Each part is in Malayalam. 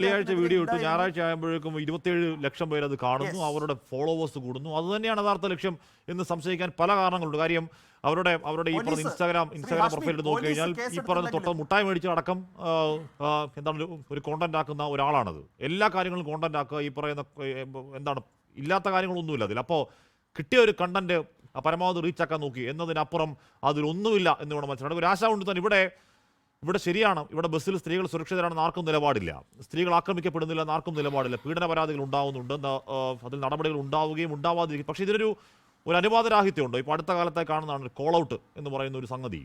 വെള്ളിയാഴ്ച വീഡിയോ ഇട്ടു, ഞായറാഴ്ച ആകുമ്പോഴേക്കും 27 ലക്ഷം പേര് അത് കാണുന്നു, അവരുടെ ഫോളോവേഴ്സ് കൂടുന്നു. അത് തന്നെയാണ് യഥാർത്ഥ ലക്ഷ്യം എന്ന് സംശയിക്കാൻ പല കാരണങ്ങളുണ്ട്. കാര്യം അവരുടെ അവരുടെ ഈ പറഞ്ഞ ഇൻസ്റ്റാഗ്രാം പ്രൊഫൈൽ നോക്കി കഴിഞ്ഞാൽ ഈ പറഞ്ഞ തൊട്ട മുട്ടായി മേടിച്ച അടക്കം എന്താണ് ഒരു കോണ്ടന്റ് ആക്കുന്ന ഒരാളാണത്. എല്ലാ കാര്യങ്ങളും കോണ്ടന്റ് ആക്കുക, ഈ പറയുന്ന എന്താണ് ഇല്ലാത്ത കാര്യങ്ങളൊന്നുമില്ല അതിൽ. അപ്പോൾ കിട്ടിയ ഒരു കണ്ടന്റ് പരമാവധി റീച്ച് ആക്കാൻ നോക്കി എന്നതിനപ്പുറം അതിലൊന്നുമില്ല എന്ന് വേണം മനസ്സിലാക്കുക. ഒരു ആശ കൊണ്ട് തന്നെ ഇവിടെ ശരിയാണ്, ഇവിടെ ബസ്സിൽ സ്ത്രീകൾ സുരക്ഷിതരാണെന്ന് ആർക്കും നിലപാടില്ല, സ്ത്രീകൾ ആക്രമിക്കപ്പെടുന്നില്ല എന്ന് ആർക്കും നിലപാടില്ല, പീഡന പരാതികൾ ഉണ്ടാവുന്നുണ്ട്, അതിൽ നടപടികൾ ഉണ്ടാവുകയും ഉണ്ടാവാതിരിക്കും. പക്ഷേ ഇതിനൊരു അനുവാദരാഹിത്യമുണ്ട്. ഇപ്പോൾ അടുത്ത കാലത്തായി കാണുന്നതാണ് കോൾ ഔട്ട് എന്ന് പറയുന്ന ഒരു സംഗതി.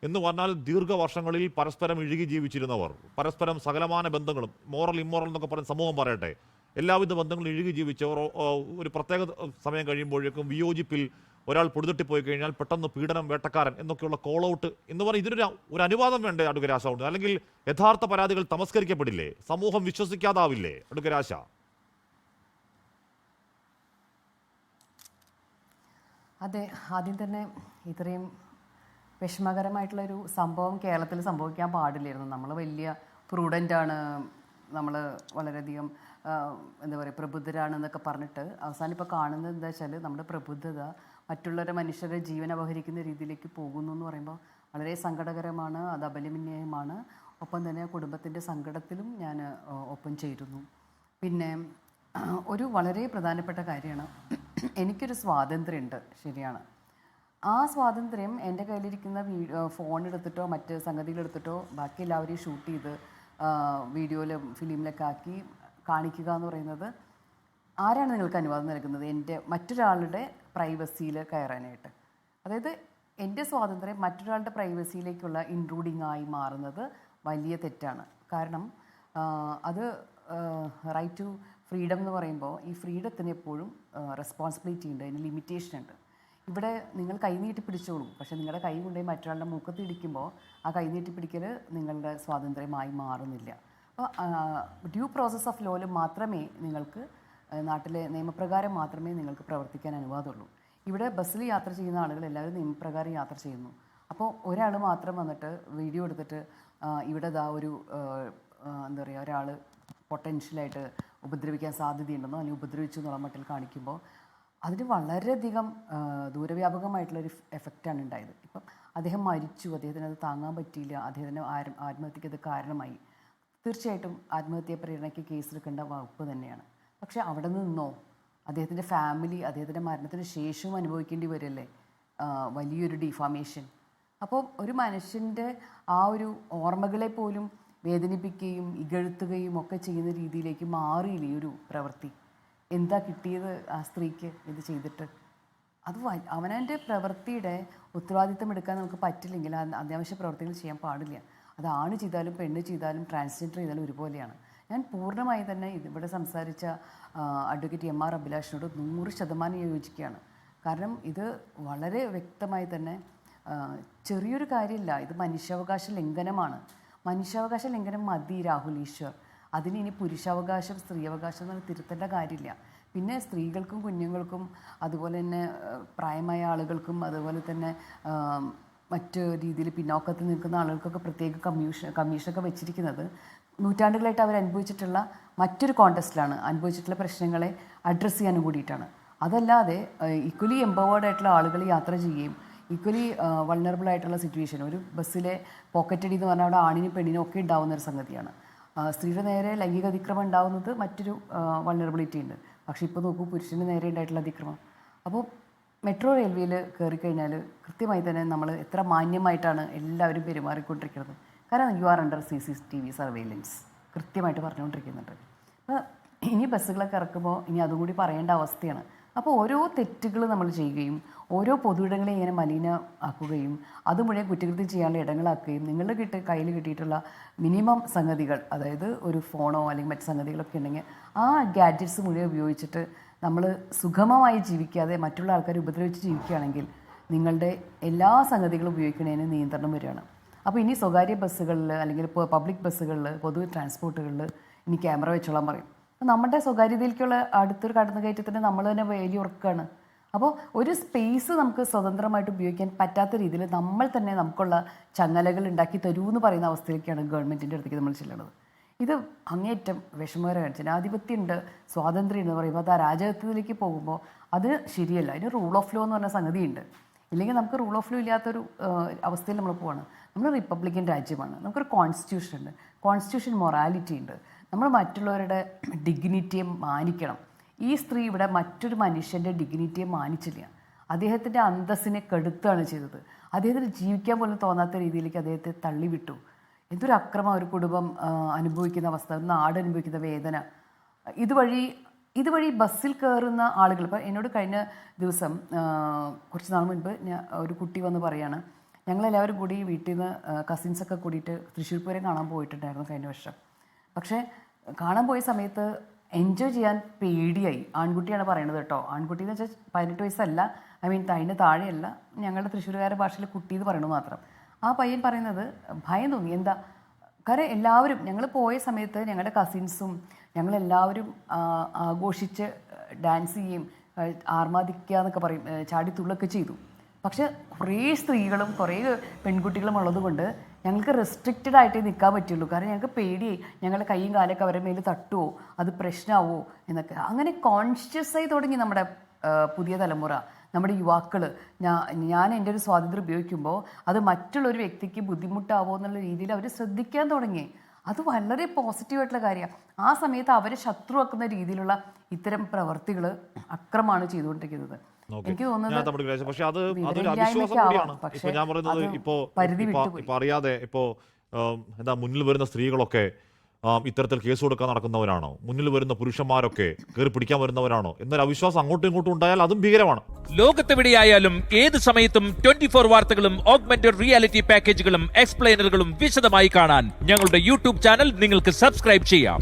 എന്ന് പറഞ്ഞാൽ ദീർഘവർഷങ്ങളിൽ പരസ്പരം ഇഴുകി ജീവിച്ചിരുന്നവർ, പരസ്പരം സകലമാന ബന്ധങ്ങളും മോറൽ ഇമ്മോറൽ എന്നൊക്കെ പറയുന്ന സമൂഹം പറയട്ടെ, എല്ലാവിധ ബന്ധങ്ങളും ഇഴുകി ജീവിച്ചവർ ഒരു പ്രത്യേക സമയം കഴിയുമ്പോഴേക്കും വിയോജിപ്പിൽ ഒരാൾ പൊടുതട്ടിപ്പോയി കഴിഞ്ഞാൽ പെട്ടെന്ന് പീഡനം, വേട്ടക്കാരൻ എന്നൊക്കെയുള്ള കോൾ ഔട്ട് എന്ന് പറഞ്ഞാൽ ഇതിനൊരു അനുവാദം വേണ്ടേ അഡ്വക്കേറ്റ് ആശ ഉണ്ട്? അല്ലെങ്കിൽ യഥാർത്ഥ പരാതികൾ തമസ്കരിക്കപ്പെടില്ലേ? സമൂഹം വിശ്വസിക്കാതാവില്ലേ അഡ്വക്കേറ്റ് ആശ? അതെ, ആദ്യം തന്നെ ഇത്രയും വിഷമകരമായിട്ടുള്ളൊരു സംഭവം കേരളത്തിൽ സംഭവിക്കാൻ പാടില്ലായിരുന്നു. നമ്മൾ വലിയ പ്രൂഡൻ്റാണ്, നമ്മൾ വളരെയധികം എന്താ പറയുക പ്രബുദ്ധരാണെന്നൊക്കെ പറഞ്ഞിട്ട് അവസാനം ഇപ്പോൾ കാണുന്നത് എന്താ വെച്ചാൽ നമ്മുടെ പ്രബുദ്ധത മറ്റുള്ളവരുടെ മനുഷ്യരുടെ ജീവൻ അപഹരിക്കുന്ന രീതിയിലേക്ക് പോകുന്നു എന്ന് പറയുമ്പോൾ വളരെ സങ്കടകരമാണ്, അത് അപലപനീയമാണ്. ഒപ്പം തന്നെ കുടുംബത്തിൻ്റെ സങ്കടത്തിലും ഞാൻ ഒപ്പം ചേരുന്നു. പിന്നെ ഒരു വളരെ പ്രധാനപ്പെട്ട കാര്യമാണ്, എനിക്കൊരു സ്വാതന്ത്ര്യമുണ്ട്, ശരിയാണ്. ആ സ്വാതന്ത്ര്യം എൻ്റെ കയ്യിലിരിക്കുന്ന ഫോൺ എടുത്തിട്ടോ മറ്റ് സംഗതികളെടുത്തിട്ടോ ബാക്കി എല്ലാവരെയും ഷൂട്ട് ചെയ്ത് വീഡിയോയിലും ഫിലിമിലൊക്കെ ആക്കി കാണിക്കുക എന്ന് പറയുന്നത് ആരാണ് നിങ്ങൾക്ക് അനുവാദം നൽകുന്നത്? എൻ്റെ മറ്റൊരാളുടെ പ്രൈവസിയിൽ കയറാനായിട്ട്. അതായത് എൻ്റെ സ്വാതന്ത്ര്യം മറ്റൊരാളുടെ പ്രൈവസിയിലേക്കുള്ള ഇൻട്രൂഡിങ് ആയി മാറുന്നത് വലിയ തെറ്റാണ്. കാരണം അത് റൈറ്റ് ടു ഫ്രീഡം എന്ന് പറയുമ്പോൾ ഈ ഫ്രീഡത്തിന് എപ്പോഴും റെസ്പോൺസിബിലിറ്റി ഉണ്ട്, അതിന് ലിമിറ്റേഷൻ ഉണ്ട്. ഇവിടെ നിങ്ങൾ കൈ നീട്ടി പിടിച്ചോളൂ, പക്ഷേ നിങ്ങളുടെ കൈ കൊണ്ടുപോയി മറ്റൊരാളുടെ മൂക്കത്ത് ഇടിക്കുമ്പോൾ ആ കൈ നീട്ടി പിടിക്കൽ നിങ്ങളുടെ സ്വാതന്ത്ര്യമായി മാറുന്നില്ല. അപ്പോൾ ഡ്യൂ പ്രോസസ് ഓഫ് ലോയിൽ മാത്രമേ നിങ്ങൾക്ക് നാട്ടിലെ നിയമപ്രകാരം മാത്രമേ നിങ്ങൾക്ക് പ്രവർത്തിക്കാൻ അനുവാദമുള്ളൂ. ഇവിടെ ബസ്സിൽ യാത്ര ചെയ്യുന്ന ആളുകൾ എല്ലാവരും നിയമപ്രകാരം യാത്ര ചെയ്യുന്നു. അപ്പോൾ ഒരാൾ മാത്രം വന്നിട്ട് വീഡിയോ എടുത്തിട്ട് ഇവിടെ ഒരു എന്താ പറയുക ഒരാൾ പൊട്ടൻഷ്യലായിട്ട് ഉപദ്രവിക്കാൻ സാധ്യതയുണ്ടെന്നോ അല്ലെങ്കിൽ ഉപദ്രവിച്ചു എന്നുള്ള മട്ടിൽ കാണിക്കുമ്പോൾ അതിന് വളരെയധികം ദൂരവ്യാപകമായിട്ടുള്ളൊരു എഫക്റ്റാണ് ഉണ്ടായത്. ഇപ്പം അദ്ദേഹം മരിച്ചു, അദ്ദേഹത്തിന് അത് താങ്ങാൻ പറ്റിയില്ല, അദ്ദേഹത്തിന് ആത്മഹത്യക്ക് അത് കാരണമായി. തീർച്ചയായിട്ടും ആത്മഹത്യാ പ്രേരണയ്ക്ക് കേസെടുക്കേണ്ട വകുപ്പ് തന്നെയാണ്. പക്ഷേ അവിടെ നിന്നോ അദ്ദേഹത്തിൻ്റെ ഫാമിലി അദ്ദേഹത്തിൻ്റെ മരണത്തിന് ശേഷവും അനുഭവിക്കേണ്ടി വരില്ലേ വലിയൊരു ഡിഫാമേഷൻ. അപ്പോൾ ഒരു മനുഷ്യൻ്റെ ആ ഒരു ഓർമ്മകളെ പോലും വേദനിപ്പിക്കുകയും ഇകഴ്ത്തുകയും ഒക്കെ ചെയ്യുന്ന രീതിയിലേക്ക് മാറിയില്ലേ ഈ ഒരു പ്രവൃത്തി? എന്താ കിട്ടിയത് ആ സ്ത്രീക്ക് ഇത് ചെയ്തിട്ട്? അത് അവനവൻ്റെ പ്രവൃത്തിയുടെ ഉത്തരവാദിത്തം എടുക്കാൻ നമുക്ക് പറ്റില്ലെങ്കിൽ അത്യാവശ്യ പ്രവൃത്തികൾ ചെയ്യാൻ പാടില്ല. അത് ആണ് ചെയ്താലും പെണ്ണ് ചെയ്താലും ട്രാൻസ്ജെൻഡർ ചെയ്താലും ഒരുപോലെയാണ്. ഞാൻ പൂർണ്ണമായി തന്നെ ഇവിടെ സംസാരിച്ച അഡ്വക്കേറ്റ് MR അഭിലാഷിനോട് 100% യോജിക്കുകയാണ്. കാരണം ഇത് വളരെ വ്യക്തമായി തന്നെ ചെറിയൊരു കാര്യമില്ല, ഇത് മനുഷ്യാവകാശ ലംഘനമാണ്. മനുഷ്യാവകാശ ലംഘനം മതി രാഹുൽ ഈശ്വർ. അതിന് ഇനി പുരുഷാവകാശം സ്ത്രീയവകാശം എന്ന് തിരുത്തേണ്ട കാര്യമില്ല. പിന്നെ സ്ത്രീകൾക്കും കുഞ്ഞുങ്ങൾക്കും അതുപോലെ തന്നെ പ്രായമായ ആളുകൾക്കും അതുപോലെ തന്നെ മറ്റ് രീതിയിൽ പിന്നോക്കത്തിൽ നിൽക്കുന്ന ആളുകൾക്കൊക്കെ പ്രത്യേക കമ്മീഷനൊക്കെ വെച്ചിരിക്കുന്നത് നൂറ്റാണ്ടുകളായിട്ട് അവർ അനുഭവിച്ചിട്ടുള്ള മറ്റൊരു കോണ്ടെസ്റ്റിലാണ്, അനുഭവിച്ചിട്ടുള്ള പ്രശ്നങ്ങളെ അഡ്രസ്സ് ചെയ്യാനും കൂടിയിട്ടാണ്. അതല്ലാതെ ഈക്വലി എംപവേർഡ് ആയിട്ടുള്ള ആളുകൾ യാത്ര ചെയ്യുകയും ഈക്വലി വൾണറബിൾ ആയിട്ടുള്ള സിറ്റുവേഷൻ, ഒരു ബസ്സിലെ പോക്കറ്റടി എന്ന് പറഞ്ഞാൽ അവിടെ ആണിനും പെണ്ണിനും ഒക്കെ ഉണ്ടാകുന്ന ഒരു സംഗതിയാണ്. സ്ത്രീയുടെ നേരെ ലൈംഗിക അതിക്രമം ഉണ്ടാകുന്നത് മറ്റൊരു വൾണറബിലിറ്റി ഉണ്ട്. പക്ഷേ ഇപ്പോൾ നോക്കൂ, പുരുഷന് നേരെ ഉണ്ടായിട്ടുള്ള അതിക്രമം. അപ്പോൾ മെട്രോ റെയിൽവേയിൽ കയറിക്കഴിഞ്ഞാൽ കൃത്യമായി തന്നെ നമ്മൾ എത്ര മാന്യമായിട്ടാണ് എല്ലാവരും പെരുമാറിക്കൊണ്ടിരിക്കുന്നത്. കാരണം you are under CCTV surveillance കൃത്യമായിട്ട് പറഞ്ഞുകൊണ്ടിരിക്കുന്നുണ്ട്. അപ്പോൾ ഇനി ബസ്സുകളൊക്കെ ഇറക്കുമ്പോൾ ഇനി അതും കൂടി പറയേണ്ട അവസ്ഥയാണ്. അപ്പോൾ ഓരോ തെറ്റുകൾ നമ്മൾ ചെയ്യുകയും ഓരോ പൊതുയിടങ്ങളെ ഇങ്ങനെ മലിനമാക്കുകയും അത് മുഴുവൻ കുറ്റകൃത്യം ചെയ്യാനുള്ള ഇടങ്ങളാക്കുകയും നിങ്ങളുടെ കയ്യിൽ കിട്ടിയിട്ടുള്ള മിനിമം സംഗതികൾ, അതായത് ഒരു ഫോണോ അല്ലെങ്കിൽ മറ്റ് സംഗതികളൊക്കെ ഉണ്ടെങ്കിൽ ആ ഗാഡ്ജറ്റ്സ് മുഴുവൻ ഉപയോഗിച്ചിട്ട് നമ്മൾ സുഗമമായി ജീവിക്കാതെ മറ്റുള്ള ആൾക്കാരെ ഉപദ്രവിച്ച് ജീവിക്കുകയാണെങ്കിൽ നിങ്ങളുടെ എല്ലാ സംഗതികളും ഉപയോഗിക്കുന്നതിന് നിയന്ത്രണം വരികയാണ്. അപ്പോൾ ഇനി സ്വകാര്യ ബസ്സുകളിൽ അല്ലെങ്കിൽ പബ്ലിക് ബസ്സുകളിൽ പൊതു ട്രാൻസ്പോർട്ടുകളിൽ ഇനി ക്യാമറ വെച്ചോളാൻ പറയും. നമ്മുടെ സ്വകാര്യതയിലേക്കുള്ള അടുത്തൊരു കടന്നുകയറ്റത്തിന് നമ്മൾ തന്നെ വേലിയുറക്കുകയാണ്. അപ്പോൾ ഒരു സ്പേസ് നമുക്ക് സ്വതന്ത്രമായിട്ട് ഉപയോഗിക്കാൻ പറ്റാത്ത രീതിയിൽ നമ്മൾ തന്നെ നമുക്കുള്ള ചങ്ങലകൾ ഉണ്ടാക്കി തരൂ എന്ന് പറയുന്ന അവസ്ഥയിലേക്കാണ് ഗവൺമെൻറ്റിൻ്റെ അടുത്തേക്ക് നമ്മൾ ചെല്ലുന്നത്. ഇത് അങ്ങേറ്റം വിഷമകരമാണ്. ജനാധിപത്യമുണ്ട്, സ്വാതന്ത്ര്യം എന്ന് പറയുമ്പോൾ അത് അരാജകത്വത്തിലേക്ക് പോകുമ്പോൾ അത് ശരിയല്ല. അതിന് റൂൾ ഓഫ് ലോ എന്ന് പറഞ്ഞ സംഗതിയുണ്ട്. ഇല്ലെങ്കിൽ നമുക്ക് റൂൾ ഓഫ് ലോ ഇല്ലാത്തൊരു അവസ്ഥയിൽ നമ്മൾ പോവാണ്. നമ്മൾ റിപ്പബ്ലിക്കൻ രാജ്യമാണ്, നമുക്കൊരു കോൺസ്റ്റിറ്റ്യൂഷൻ ഉണ്ട്, കോൺസ്റ്റിറ്റ്യൂഷൻ മൊറാലിറ്റി ഉണ്ട്. നമ്മൾ മറ്റുള്ളവരുടെ ഡിഗ്നിറ്റിയെ മാനിക്കണം. ഈ സ്ത്രീ ഇവിടെ മറ്റൊരു മനുഷ്യൻ്റെ ഡിഗ്നിറ്റിയെ മാനിച്ചില്ല, അദ്ദേഹത്തിൻ്റെ അന്തസ്സിനെ കെടുത്തുകയാണ് ചെയ്തത്. അദ്ദേഹത്തിന് ജീവിക്കാൻ പോലും തോന്നാത്ത രീതിയിലേക്ക് അദ്ദേഹത്തെ തള്ളിവിട്ടു. എന്തൊരു അക്രമം ഒരു കുടുംബം അനുഭവിക്കുന്ന അവസ്ഥ, ഒരു നാട് അനുഭവിക്കുന്ന വേദന. ഇതുവഴി ബസ്സിൽ കയറുന്ന ആളുകൾ, ഇപ്പോൾ എന്നോട് കഴിഞ്ഞ ദിവസം കുറച്ച് നാൾ മുൻപ് ഒരു കുട്ടി വന്ന് പറയാണ്, ഞങ്ങളെല്ലാവരും കൂടി വീട്ടിൽ നിന്ന് കസിൻസൊക്കെ കൂടിയിട്ട് തൃശ്ശൂർ പൂരം കാണാൻ പോയിട്ടുണ്ടായിരുന്നു കഴിഞ്ഞ വർഷം. പക്ഷേ കാണാൻ പോയ സമയത്ത് എൻജോയ് ചെയ്യാൻ പേടിയായി. ആൺകുട്ടിയാണ് പറയണത് കേട്ടോ. ആൺകുട്ടി എന്ന് വെച്ചാൽ 18 വയസ്സല്ല, അതിന് താഴെയല്ല, ഞങ്ങളുടെ തൃശ്ശൂരുകാരുടെ ഭാഷയിൽ കുട്ടി എന്ന് പറയണത് മാത്രം. ആ പയ്യൻ പറയുന്നത് ഭയം തോന്നി. എന്താ കാരണം എല്ലാവരും ഞങ്ങൾ പോയ സമയത്ത് ഞങ്ങളുടെ കസിൻസും ഞങ്ങളെല്ലാവരും ആഘോഷിച്ച് ഡാൻസ് ചെയ്യും, ആർമാദിക്കുക എന്നൊക്കെ പറയും, ചാടിത്തുള്ളൊക്കെ ചെയ്തു. പക്ഷെ കുറേ സ്ത്രീകളും കുറേ പെൺകുട്ടികളും ഉള്ളതുകൊണ്ട് ഞങ്ങൾക്ക് റെസ്ട്രിക്റ്റഡ് ആയിട്ടേ നിൽക്കാൻ പറ്റുള്ളൂ. കാരണം ഞങ്ങൾക്ക് പേടിയായി, ഞങ്ങളുടെ കൈയും കാലൊക്കെ അവരുടെ മേൽ തട്ടുമോ, അത് പ്രശ്നമാവോ എന്നൊക്കെ. അങ്ങനെ കോൺഷ്യസ് ആയി തുടങ്ങി നമ്മുടെ പുതിയ തലമുറ, നമ്മുടെ യുവാക്കൾ. ഞാൻ എൻ്റെ ഒരു സ്വാതന്ത്ര്യം ഉപയോഗിക്കുമ്പോൾ അത് മറ്റുള്ളൊരു വ്യക്തിക്ക് ബുദ്ധിമുട്ടാവോ എന്നുള്ള രീതിയിൽ അവർ ശ്രദ്ധിക്കാൻ തുടങ്ങി. അത് വളരെ പോസിറ്റീവായിട്ടുള്ള കാര്യമാണ്. ആ സമയത്ത് അവരെ ശത്രുവാക്കുന്ന രീതിയിലുള്ള ഇത്തരം പ്രവർത്തികൾ അക്രമമാണ് ചെയ്തുകൊണ്ടിരിക്കുന്നത്. എനിക്ക് തോന്നുന്നത് പക്ഷെ അത് അതൊരു അവിശ്വാസം കൂടിയാണ്. ഇപ്പൊ ഞാൻ പറയുന്നത് ഇപ്പൊ അറിയാതെ എന്താ മുന്നിൽ വരുന്ന സ്ത്രീകളൊക്കെ ഇത്തരത്തിൽ കേസ് കൊടുക്കാൻ നടക്കുന്നവരാണോ, മുന്നിൽ വരുന്ന പുരുഷന്മാരൊക്കെ കയറി പിടിക്കാൻ വരുന്നവരാണോ എന്നൊരു അവിശ്വാസം അങ്ങോട്ടും ഇങ്ങോട്ടും ഉണ്ടായാൽ അതും ഭീകരമാണ്. ലോകത്തെവിടെയായാലും ഏത് സമയത്തും 24 വാർത്തകളും ഓഗ്മെന്റഡ് റിയാലിറ്റി പാക്കേജുകളും എക്സ്പ്ലെയിനറുകളും വിശദമായി കാണാൻ ഞങ്ങളുടെ യൂട്യൂബ് ചാനൽ നിങ്ങൾക്ക് സബ്സ്ക്രൈബ് ചെയ്യാം.